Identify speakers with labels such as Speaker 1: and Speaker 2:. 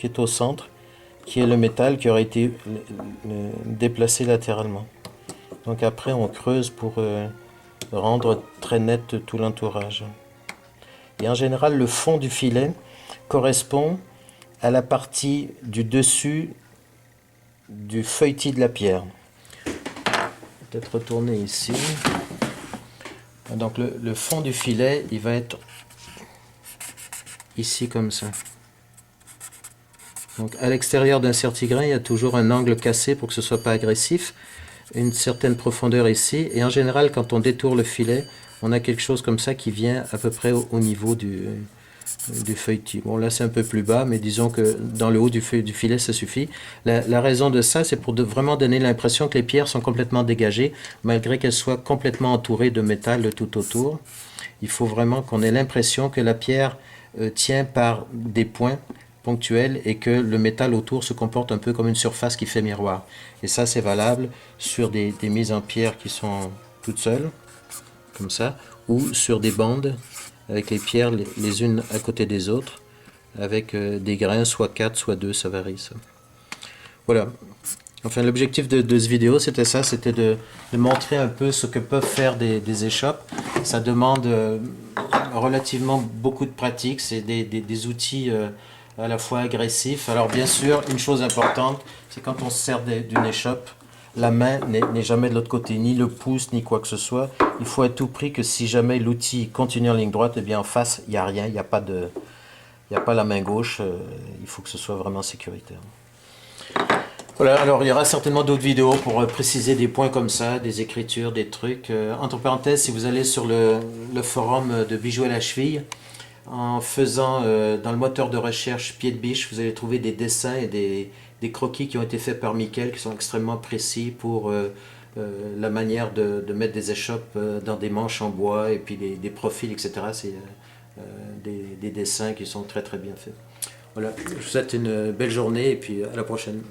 Speaker 1: qui est au centre, qui est le métal qui aurait été déplacé latéralement. Donc après on creuse pour rendre très net tout l'entourage. Et en général le fond du filet correspond à la partie du dessus du feuilletis de la pierre. Peut-être retourner ici. Donc le fond du filet, il va être ici comme ça. Donc à l'extérieur d'un certigrain, il y a toujours un angle cassé pour que ce ne soit pas agressif. Une certaine profondeur ici. Et en général, quand on détourne le filet, on a quelque chose comme ça qui vient à peu près au niveau du feuilletis. Bon, là c'est un peu plus bas, mais disons que dans le haut du filet, ça suffit. La raison de ça, c'est pour vraiment donner l'impression que les pierres sont complètement dégagées, malgré qu'elles soient complètement entourées de métal tout autour. Il faut vraiment qu'on ait l'impression que la pierre tient par des points ponctuels et que le métal autour se comporte un peu comme une surface qui fait miroir. Et ça, c'est valable sur des mises en pierre qui sont toutes seules, comme ça, ou sur des bandes avec les pierres les unes à côté des autres, avec des grains, soit 4, soit 2, ça varie ça. Voilà. Enfin, l'objectif de cette vidéo, c'était ça, c'était de montrer un peu ce que peuvent faire des échoppes. Ça demande relativement beaucoup de pratique, c'est des outils à la fois agressifs. Alors bien sûr, une chose importante, c'est quand on se sert d'une échoppe, la main n'est jamais de l'autre côté, ni le pouce, ni quoi que ce soit. Il faut à tout prix que si jamais l'outil continue en ligne droite, eh bien en face, il n'y a rien, il n'y a pas la main gauche, il faut que ce soit vraiment sécuritaire. Voilà, alors il y aura certainement d'autres vidéos pour préciser des points comme ça, des écritures, des trucs. Entre parenthèses, si vous allez sur le forum de Bijoux à la cheville, en faisant dans le moteur de recherche pied de biche, vous allez trouver des dessins et des croquis qui ont été faits par Mickaël, qui sont extrêmement précis pour la manière de mettre des échoppes dans des manches en bois et puis des profils, etc. C'est des dessins qui sont très très bien faits. Voilà, je vous souhaite une belle journée et puis à la prochaine.